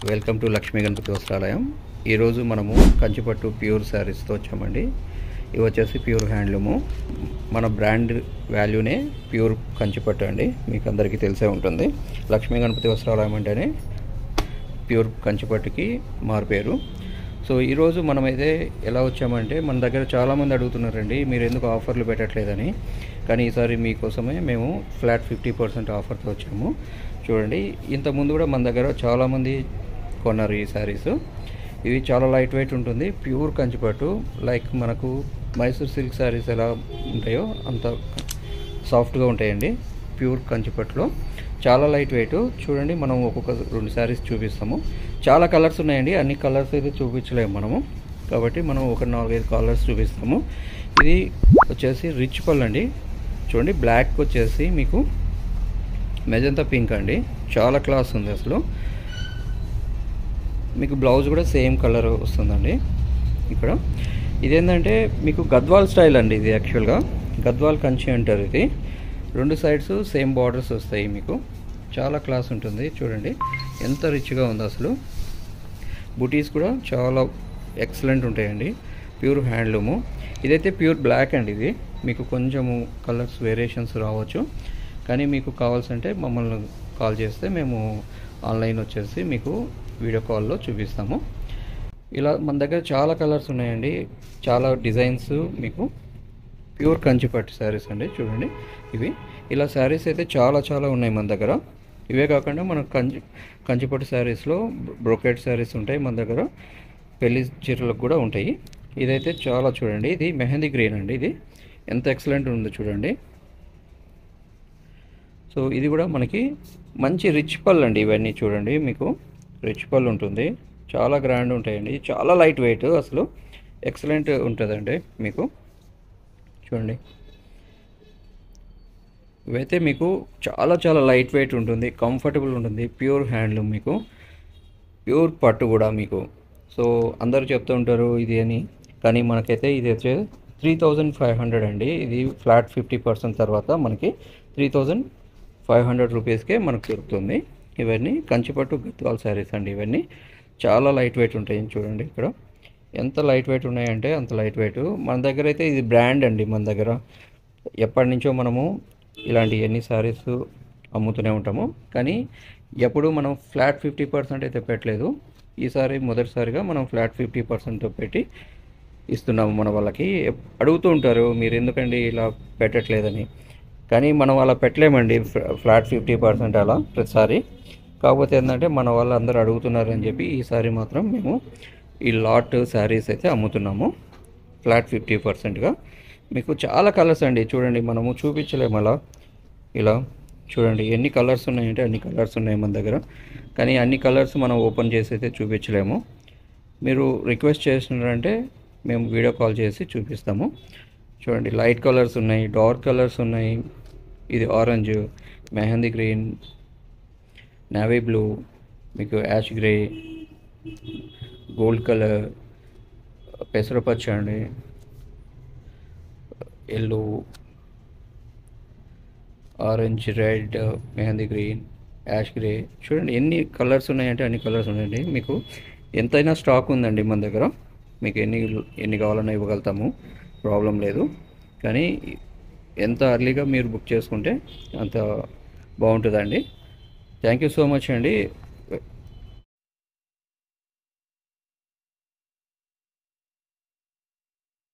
Welcome to Lakshmi Ganapathi Vastralayam. ఈరోజు మనము Kanchipattu pure శారీస్తో వచ్చామండి. ఇవి వచ్చేసి ప్యూర్ హ్యాండ్లూము. మన బ్రాండ్ వాల్యూనే ప్యూర్ కంచిపట్టు అండి. మీకు అందరికీ తెలిసే ఉంటుంది. లక్ష్మీ గణపతి వస్త్రాలయం అంటేనే ప్యూర్ కంచిపట్టుకి మారుపేరు. సో ఈరోజు మనమైతే ఎలా వచ్చామంటే, మన దగ్గర చాలామంది అడుగుతున్నారండి, మీరు ఎందుకు ఆఫర్లు పెట్టట్లేదని. కానీ ఈసారి మీకోసమే మేము ఫ్లాట్ 50% ఆఫర్తో వచ్చాము. చూడండి, ఇంతకుముందు కూడా మన దగ్గర చాలామంది కొన్నారు ఈ శారీస్. ఇవి చాలా లైట్ వెయిట్ ఉంటుంది, ప్యూర్ కంచిపట్టు. లైక్ మనకు మైసూర్ సిల్క్ శారీస్ ఎలా ఉంటాయో అంత సాఫ్ట్గా ఉంటాయండి ప్యూర్ కంచిపట్టులో. చాలా లైట్ వెయిట్. చూడండి, మనం ఒక్కొక్క 2 శారీస్ చూపిస్తాము. చాలా కలర్స్ ఉన్నాయండి, అన్ని కలర్స్ అయితే చూపించలేము మనము, కాబట్టి మనం ఒక 4-5 కలర్స్ చూపిస్తాము. ఇది వచ్చేసి రిచ్ పళ్ళు అండి. చూడండి, బ్లాక్ వచ్చేసి మీకు మెజంతా పింక్ అండి. చాలా క్లాస్ ఉంది అసలు. మీకు బ్లౌజ్ కూడా సేమ్ కలర్ వస్తుందండి. ఇక్కడ ఇదేంటంటే మీకు గద్వాల్ స్టైల్ అండి. ఇది యాక్చువల్గా గద్వాల్ కంచి అంటారు. ఇది 2 సైడ్స్ సేమ్ బార్డర్స్ వస్తాయి. మీకు చాలా క్లాస్ ఉంటుంది. చూడండి ఎంత రిచ్గా ఉంది అసలు. బుటీస్ కూడా చాలా ఎక్సలెంట్ ఉంటాయండి. Pure handloom. ఇదైతే ప్యూర్ బ్లాక్ అండి. ఇది మీకు కొంచెము కలర్స్ వేరియేషన్స్ రావచ్చు, కానీ మీకు కావాల్సింటే మమ్మల్ని కాల్ చేస్తే మేము ఆన్లైన్ వచ్చేసి మీకు వీడియో కాల్లో చూపిస్తాము. ఇలా మన దగ్గర చాలా కలర్స్ ఉన్నాయండి, చాలా డిజైన్స్. మీకు ప్యూర్ కంచిపట్టు శారీస్ అండి. చూడండి, ఇవి ఇలా శారీస్ అయితే చాలా ఉన్నాయి మన దగ్గర. ఇవే కాకుండా మన కంచిపట్టు శారీస్లో బ్రోకెట్ శారీస్ ఉంటాయి మన దగ్గర. పెళ్లి చీరలకు కూడా ఉంటాయి. ఇదైతే చాలా చూడండి, ఇది మెహందీ గ్రీన్ అండి. ఇది ఎంత ఎక్సలెంట్ ఉందో చూడండి. సో ఇది కూడా మనకి మంచి రిచ్ పళ్ళు అండి. ఇవన్నీ చూడండి, మీకు రిచ్ పళ్ళు ఉంటుంది. చాలా గ్రాండ్ ఉంటాయండి, చాలా లైట్ వెయిట్, అసలు ఎక్సలెంట్ ఉంటుందండి. మీకు చూడండి, ఇవైతే మీకు చాలా లైట్ వెయిట్ ఉంటుంది, కంఫర్టబుల్ ఉంటుంది. ప్యూర్ హ్యాండ్లూమ్, మీకు ప్యూర్ పట్టు కూడా మీకు. సో అందరూ చెప్తూ ఉంటారు ఇది అని, కానీ మనకైతే ఇది వచ్చే 3500 అండి. ఇది ఫ్లాట్ 50% తర్వాత మనకి 3500 రూపీస్కే మనకు దొరుకుతుంది. ఇవన్నీ కంచిపట్టు గద్వాల్ శారీస్ అండి. ఇవన్నీ చాలా లైట్ వెయిట్ ఉంటాయి. చూడండి ఇక్కడ ఎంత లైట్ వెయిట్ ఉన్నాయంటే అంత లైట్ వెయిట్. మన దగ్గర అయితే ఇది బ్రాండ్ అండి. మన దగ్గర ఎప్పటి నుంచో మనము ఇలాంటి ఎన్ని శారీస్ అమ్ముతూనే ఉంటాము, కానీ ఎప్పుడు మనం ఫ్లాట్ 50% అయితే పెట్టలేదు. ఈసారి మొదటిసారిగా మనం ఫ్లాట్ 50% పెట్టి ఇస్తున్నాము. మన వాళ్ళకి అడుగుతూ ఉంటారు, మీరు ఎందుకండి ఇలా పెట్టట్లేదని. కానీ మనం అలా పెట్టలేమండి ఫ్లాట్ 50% అలా ప్రతిసారి. కాకపోతే ఏంటంటే మన వాళ్ళు అందరూ అడుగుతున్నారని చెప్పి ఈసారి మాత్రం మేము ఈ లాట్ శారీస్ అయితే అమ్ముతున్నాము ఫ్లాట్ 50%గా. మీకు చాలా కలర్స్ అండి. చూడండి, మనము చూపించలేము అలా. ఇలా చూడండి ఎన్ని కలర్స్ ఉన్నాయంటే అన్ని కలర్స్ ఉన్నాయి మన దగ్గర, కానీ అన్ని కలర్స్ మనం ఓపెన్ చేసి అయితే చూపించలేము. మీరు రిక్వెస్ట్ చేసినారంటే మేము వీడియో కాల్ చేసి చూపిస్తాము. చూడండి, లైట్ కలర్స్ ఉన్నాయి, డార్క్ కలర్స్ ఉన్నాయి. ఇది orange, mehndi green, navy blue, మీకు యాష్ గ్రే, గోల్డ్ కలర్, పెసరపచ్చ అండి, yellow, orange, red, mehndi green, ash grey. చూడండి ఎన్ని కలర్స్ ఉన్నాయంటే అన్ని కలర్స్ ఉన్నాయండి. మీకు ఎంతైనా స్టాక్ ఉందండి మన దగ్గర. మీకు ఎన్ని కావాలన్నా ఇవ్వగలుగుతాము, ప్రాబ్లం లేదు. కానీ ఎంత అర్లీగా మీరు బుక్ చేసుకుంటే అంత బాగుంటుందండి. థ్యాంక్ యూ సో మచ్ అండి.